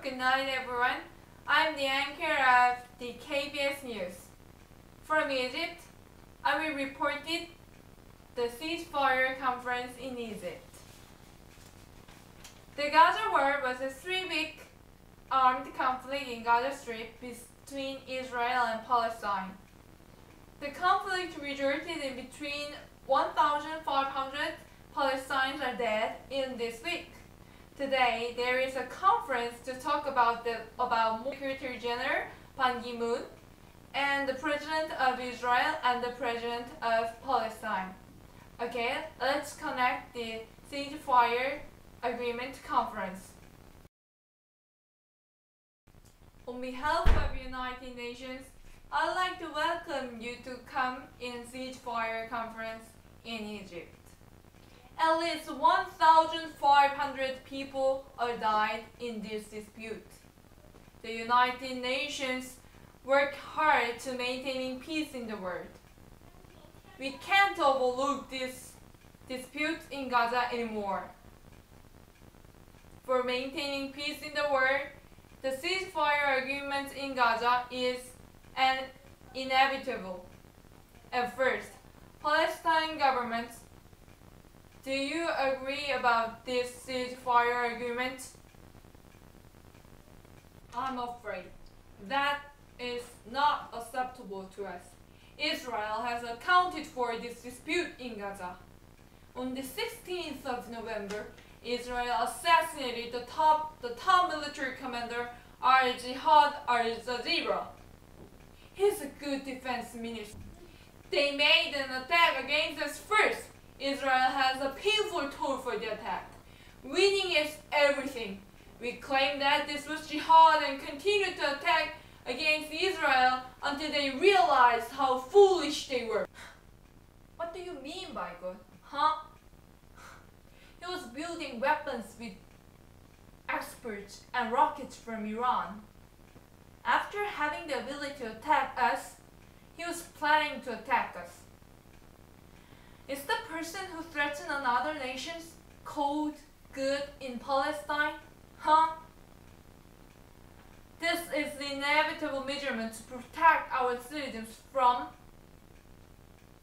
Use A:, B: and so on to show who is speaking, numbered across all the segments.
A: good night everyone. I'm the anchor of the KBS News. From Egypt, I will report the ceasefire conference in Egypt. The Gaza War was a 3-week armed conflict in Gaza Strip between Israel and Palestine. The conflict resulted in between 1,500 Palestinians are dead in this week. Today, there is a conference to talk about Secretary General Ban Ki-moon and the President of Israel and the President of Palestine. Okay, let's connect the ceasefire agreement conference. On behalf of United Nations, I'd like to welcome you to come in ceasefire conference in Egypt. At least 1,500 people have died in this dispute. The United Nations work hard to maintaining peace in the world. We can't overlook this dispute in Gaza anymore. For maintaining peace in the world, the ceasefire agreement in Gaza is inevitable. At first, Palestinian government, do you agree about this ceasefire agreement? I'm afraid that is not acceptable to us. Israel has accounted for this dispute in Gaza. On the 16th of November, Israel assassinated the top military commander al-Jihad al-Zazira. He's a good defense minister. They made an attack against us first. Israel has a painful toll for the attack. Winning is everything. We claim that this was jihad and continued to attack against Israel until they realized how foolish they were. What do you mean by good? Huh? He was building weapons with experts and rockets from Iran. After having the ability to attack us, he was planning to attack us. Is the person who threatened another nations called good in Palestine? Huh? This is the inevitable measurement to protect our citizens from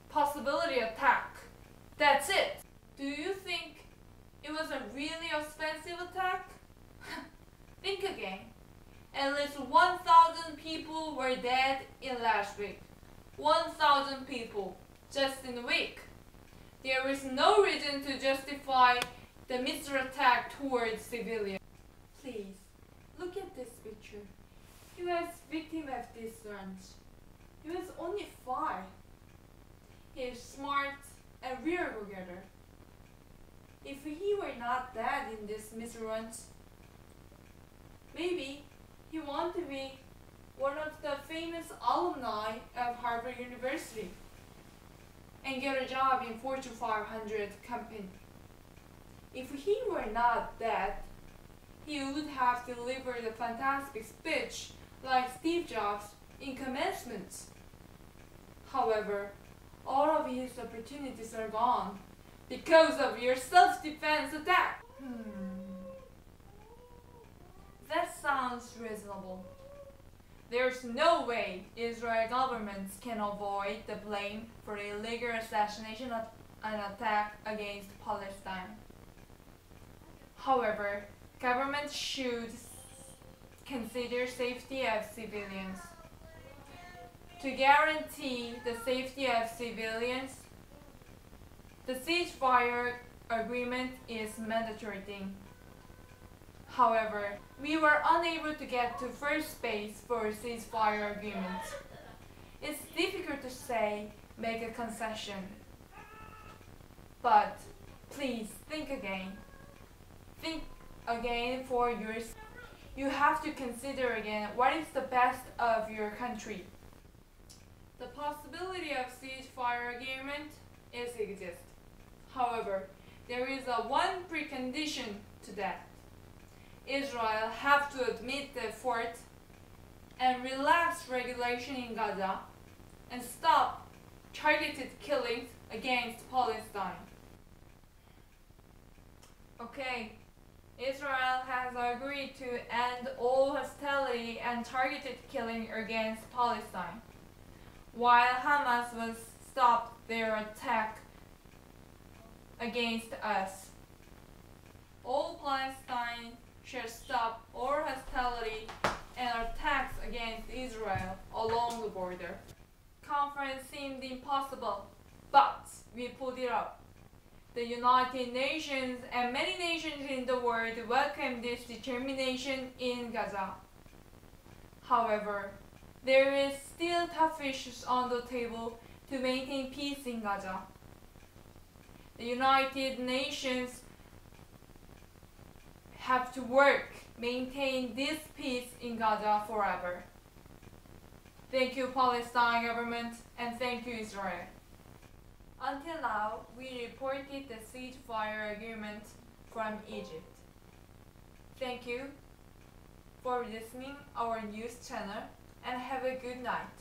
A: possibility attack. That's it. Do you think it was a really expensive attack? Think again. At least 1,000 people were dead in last week. 1,000 people just in a week. There is no reason to justify the missile attack towards civilians. Please, look at this picture. He was victim of this lunch. He was only 5. He is smart and real go-getter. If he were not dead in this missile launch, maybe he want to be one of the famous alumni of Harvard University and get a job in Fortune 500 company. If he were not dead, he would have delivered a fantastic speech like Steve Jobs in commencement. However, all of his opportunities are gone because of your self-defense attack. That sounds reasonable. There's no way Israel government can avoid the blame for the illegal assassination and attack against Palestine. However, government should consider safety of civilians. To guarantee the safety of civilians, the ceasefire agreement is mandatory thing. However, we were unable to get to first base for a ceasefire agreement. It's difficult to say, make a concession. But please think again. Think again for yourself. You have to consider again what is the best of your country. The possibility of ceasefire agreement exists. However, there is one precondition to that. Israel have to admit the effort and relax regulation in Gaza and stop targeted killings against Palestine. Okay, Israel has agreed to end all hostility and targeted killing against Palestine, while Hamas was stopped their attack against us. All Palestine shall stop all hostility and attacks against Israel along the border. Conference seemed impossible, but we pulled it up. The United Nations and many nations in the world welcomed this determination in Gaza. However, there is still tough issues on the table to maintain peace in Gaza. The United Nations have to maintain this peace in Gaza forever. Thank you, Palestine government, and thank you, Israel. Until now, we reported the ceasefire agreement from Egypt. Thank you for listening our news channel and have a good night.